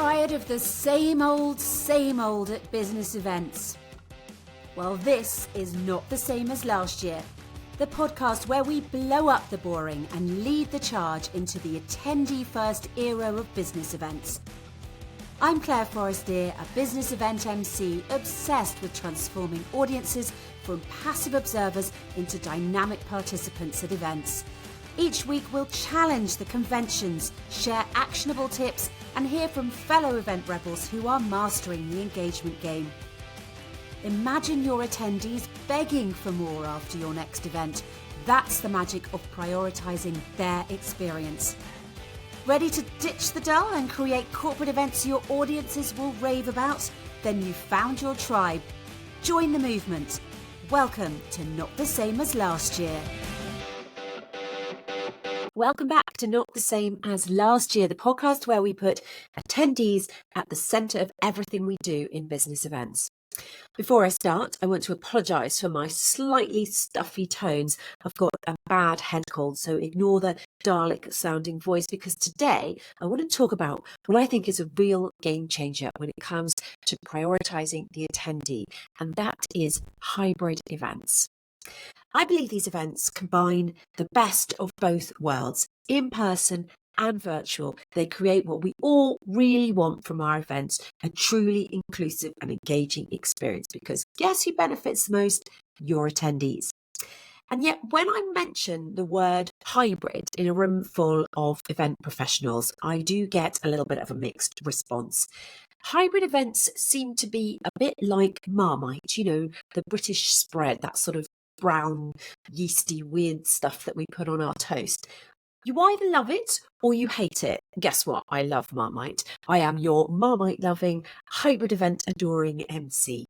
Tired of the same old at business events? Well, this is not the same as last year. The podcast where we blow up the boring and lead the charge into the attendee-first era of business events. I'm Clare Forestier, a business event MC obsessed with transforming audiences from passive observers into dynamic participants at events. Each week we'll challenge the conventions, share actionable tips, and hear from fellow event rebels who are mastering the engagement game. Imagine your attendees begging for more after your next event. That's the magic of prioritising their experience. Ready to ditch the dull and create corporate events your audiences will rave about? Then you've found your tribe. Join the movement. Welcome to Not the Same as Last Year. Welcome back to Not the Same as Last Year, the podcast where we put attendees at the centre of everything we do in business events. Before I start, I want to apologise for my slightly stuffy tones. I've got a bad head cold, so ignore the Dalek sounding voice, because today I want to talk about what I think is a real game changer when it comes to prioritising the attendee, and that is hybrid events. I believe these events combine the best of both worlds, in person and virtual. They create what we all really want from our events, a truly inclusive and engaging experience, because guess who benefits the most? Your attendees. And yet when I mention the word hybrid in a room full of event professionals, I do get a little bit of a mixed response. Hybrid events seem to be a bit like Marmite, the British spread, that sort of brown, yeasty, weird stuff that we put on our toast. You either love it or you hate it. Guess what? I love Marmite. I am your Marmite-loving, hybrid event adoring MC.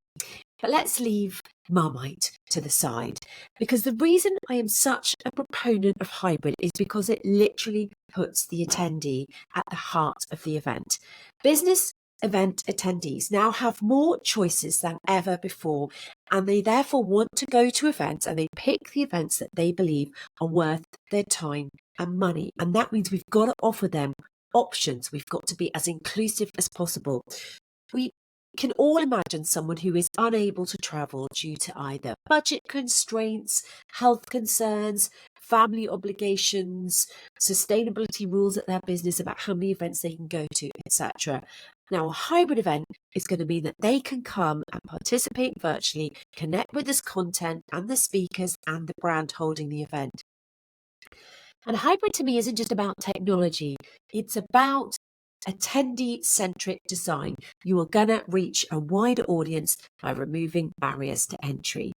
But let's leave Marmite to the side, because the reason I am such a proponent of hybrid is because it literally puts the attendee at the heart of the event. Business event attendees now have more choices than ever before, and they therefore want to go to events, and they pick the events that they believe are worth their time and money. And that means we've got to offer them options. We've got to be as inclusive as possible. We can all imagine someone who is unable to travel due to either budget constraints, health concerns, family obligations, sustainability rules at their business about how many events they can go to, etc. Now, a hybrid event is going to mean that they can come and participate virtually, connect with this content and the speakers and the brand holding the event. And hybrid to me isn't just about technology. It's about attendee-centric design. You are going to reach a wider audience by removing barriers to entry.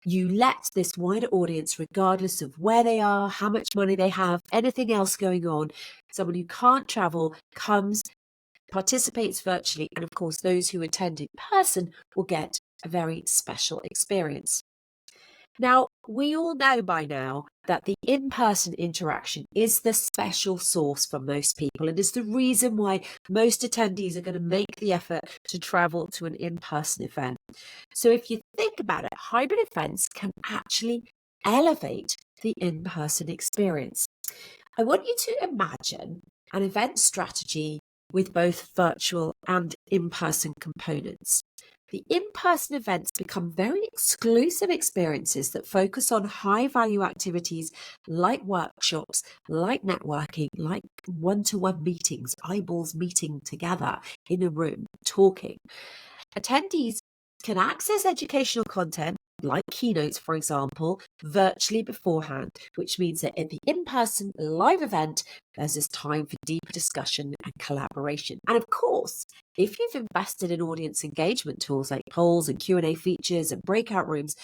You let this wider audience, regardless of where they are, how much money they have, anything else going on, someone who can't travel comes, participates virtually, and of course those who attend in person will get a very special experience. Now, we all know by now that the in-person interaction is the special sauce for most people, and is the reason why most attendees are going to make the effort to travel to an in-person event. So if you think about it, hybrid events can actually elevate the in-person experience. I want you to imagine an event strategy with both virtual and in-person components. The in-person events become very exclusive experiences that focus on high-value activities like workshops, like networking, like one-to-one meetings, eyeballs meeting together in a room, talking. Attendees can access educational content, like keynotes, for example, virtually beforehand, which means that at the in-person live event, there's this time for deeper discussion and collaboration. And of course, if you've invested in audience engagement tools like polls and Q&A features and breakout rooms,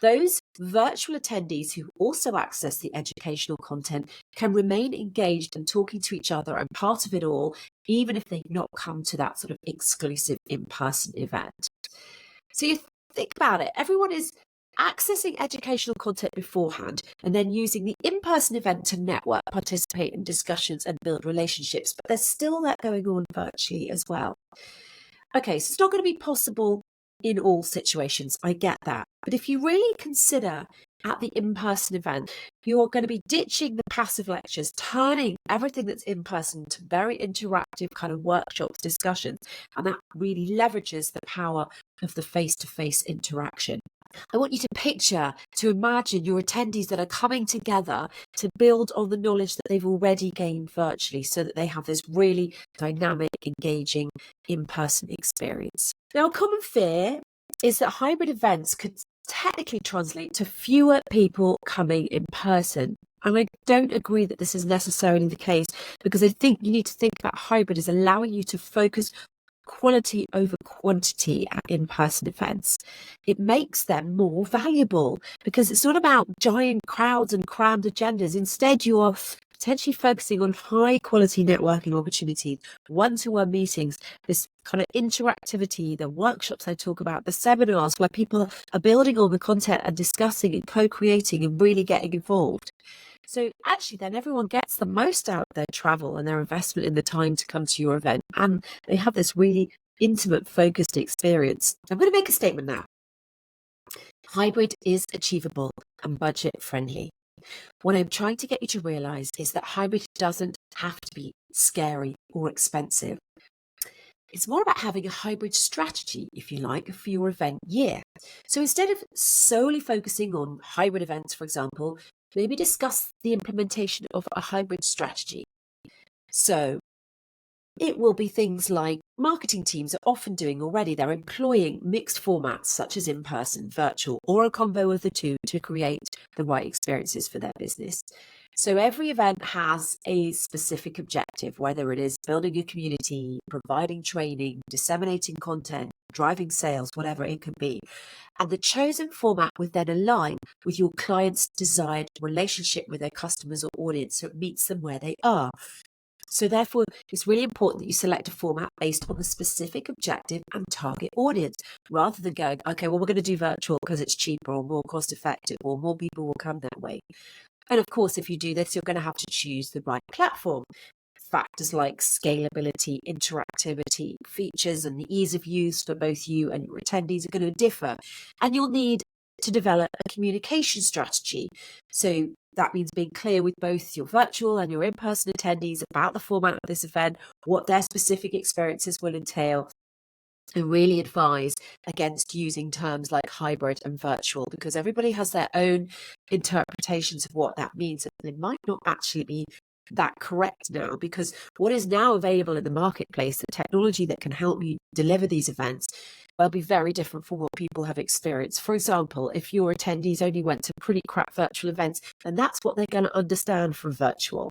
those virtual attendees who also access the educational content can remain engaged and talking to each other and part of it all, even if they've not come to that sort of exclusive in-person event. So you think about it, everyone is accessing educational content beforehand and then using the in-person event to network, participate in discussions and build relationships. But there's still that going on virtually as well. Okay, so it's not going to be possible in all situations. I get that. But if you really consider at the in-person event, you're going to be ditching the passive lectures, turning everything that's in person to very interactive kind of workshops, discussions, and that really leverages the power of the face-to-face interaction. I want you to imagine your attendees that are coming together to build on the knowledge that they've already gained virtually so that they have this really dynamic, engaging in-person experience. Now, a common fear is that hybrid events could technically translate to fewer people coming in person. And I don't agree that this is necessarily the case, because I think you need to think about hybrid as allowing you to focus quality over quantity at in-person events. It makes them more valuable because it's not about giant crowds and crammed agendas. Instead, you are potentially focusing on high quality networking opportunities, one-to-one meetings, this kind of interactivity, the workshops I talk about, the seminars where people are building on the content and discussing and co-creating and really getting involved. So actually then everyone gets the most out of their travel and their investment in the time to come to your event, and they have this really intimate, focused experience. I'm going to make a statement now. Hybrid is achievable and budget friendly. What I'm trying to get you to realize is that hybrid doesn't have to be scary or expensive. It's more about having a hybrid strategy, if you like, for your event year. So instead of solely focusing on hybrid events, for example, maybe discuss the implementation of a hybrid strategy. So it will be things like marketing teams are often doing already. They're employing mixed formats such as in-person, virtual, or a combo of the two to create the right experiences for their business. So every event has a specific objective, whether it is building a community, providing training, disseminating content, driving sales, whatever it could be. And the chosen format would then align with your client's desired relationship with their customers or audience, so it meets them where they are. So therefore, it's really important that you select a format based on the specific objective and target audience, rather than going, okay, well, we're going to do virtual because it's cheaper or more cost effective or more people will come that way. And of course, if you do this, you're going to have to choose the right platform. Factors like scalability, interactivity, features, and the ease of use for both you and your attendees are going to differ. And you'll need to develop a communication strategy. So that means being clear with both your virtual and your in-person attendees about the format of this event, what their specific experiences will entail, and really advise against using terms like hybrid and virtual, because everybody has their own interpretations of what that means. They might not actually be that correct now, because what is now available in the marketplace, the technology that can help you deliver these events, will be very different from what people have experienced. For example, if your attendees only went to pretty crap virtual events, then that's what they're going to understand from virtual.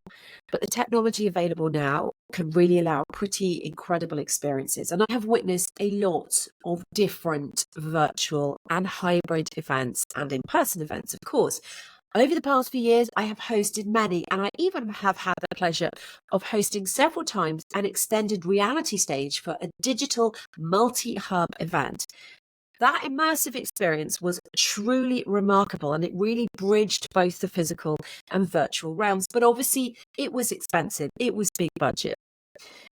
But the technology available now can really allow pretty incredible experiences. And I have witnessed a lot of different virtual and hybrid events and in-person events, of course. Over the past few years, I have hosted many, and I even have had the pleasure of hosting several times an extended reality stage for a digital multi-hub event. That immersive experience was truly remarkable, and it really bridged both the physical and virtual realms. But obviously, it was expensive. It was big budget.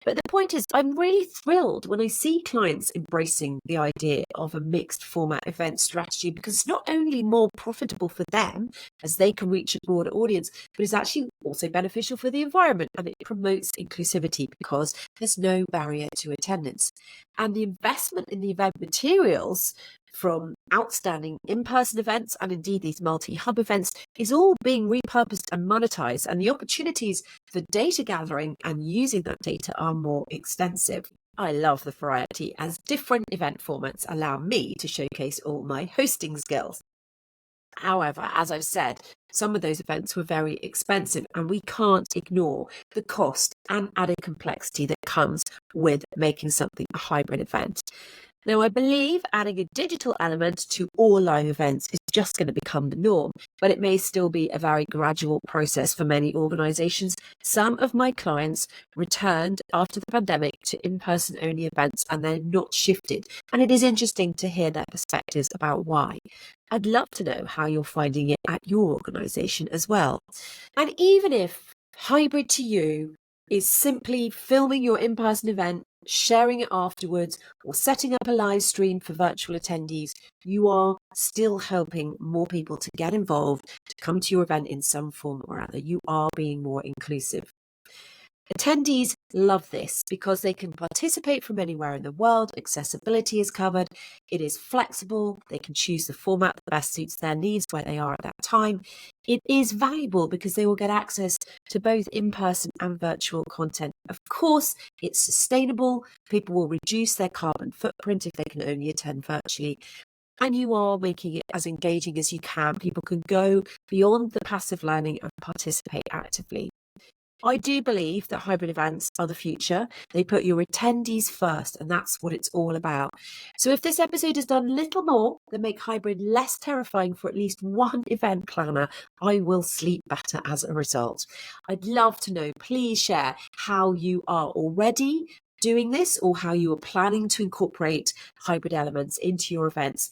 But the point is, I'm really thrilled when I see clients embracing the idea of a mixed format event strategy, because it's not only more profitable for them as they can reach a broader audience, but it's actually also beneficial for the environment, and it promotes inclusivity because there's no barrier to attendance. And the investment in the event materials from outstanding in-person events and indeed these multi-hub events is all being repurposed and monetized, and the opportunities for data gathering and using that data are more extensive. I love the variety, as different event formats allow me to showcase all my hosting skills. However, as I've said, some of those events were very expensive, and we can't ignore the cost and added complexity that comes with making something a hybrid event. Now, I believe adding a digital element to all live events is just going to become the norm, but it may still be a very gradual process for many organizations. Some of my clients returned after the pandemic to in-person only events, and they're not shifted. And it is interesting to hear their perspectives about why. I'd love to know how you're finding it at your organization as well. And even if hybrid to you is simply filming your in-person event sharing it afterwards, or setting up a live stream for virtual attendees, you are still helping more people to get involved, to come to your event in some form or other. You are being more inclusive. Attendees love this because they can participate from anywhere in the world. Accessibility is covered. It is flexible. They can choose the format that best suits their needs where they are at that time. It is valuable because they will get access to both in-person and virtual content. Of course, it's sustainable. People will reduce their carbon footprint if they can only attend virtually. And you are making it as engaging as you can. People can go beyond the passive learning and participate actively. I do believe that hybrid events are the future. They put your attendees first, and that's what it's all about. So if this episode has done little more than make hybrid less terrifying for at least one event planner, I will sleep better as a result. I'd love to know, please share how you are already doing this or how you are planning to incorporate hybrid elements into your events.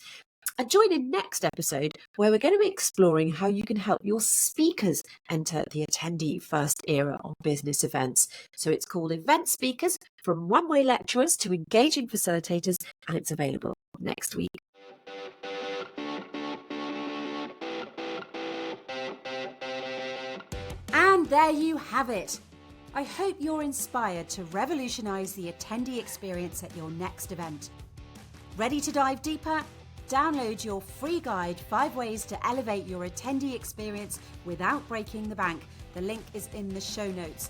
And join in next episode where we're going to be exploring how you can help your speakers enter the attendee-first era of business events. So it's called Event Speakers, from one-way lecturers to engaging facilitators, and it's available next week. And there you have it. I hope you're inspired to revolutionize the attendee experience at your next event. Ready to dive deeper? Download your free guide, 5 Ways to Elevate Your Attendee Experience Without Breaking the Bank. The link is in the show notes.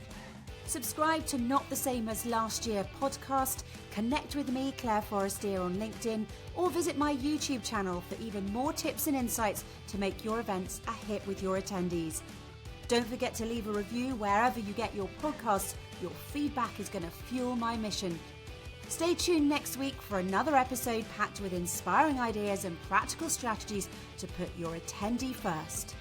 Subscribe to Not the Same as Last Year podcast, connect with me, Clare Forestier, on LinkedIn, or visit my YouTube channel for even more tips and insights to make your events a hit with your attendees. Don't forget to leave a review wherever you get your podcasts. Your feedback is going to fuel my mission. Stay tuned next week for another episode packed with inspiring ideas and practical strategies to put your attendee first.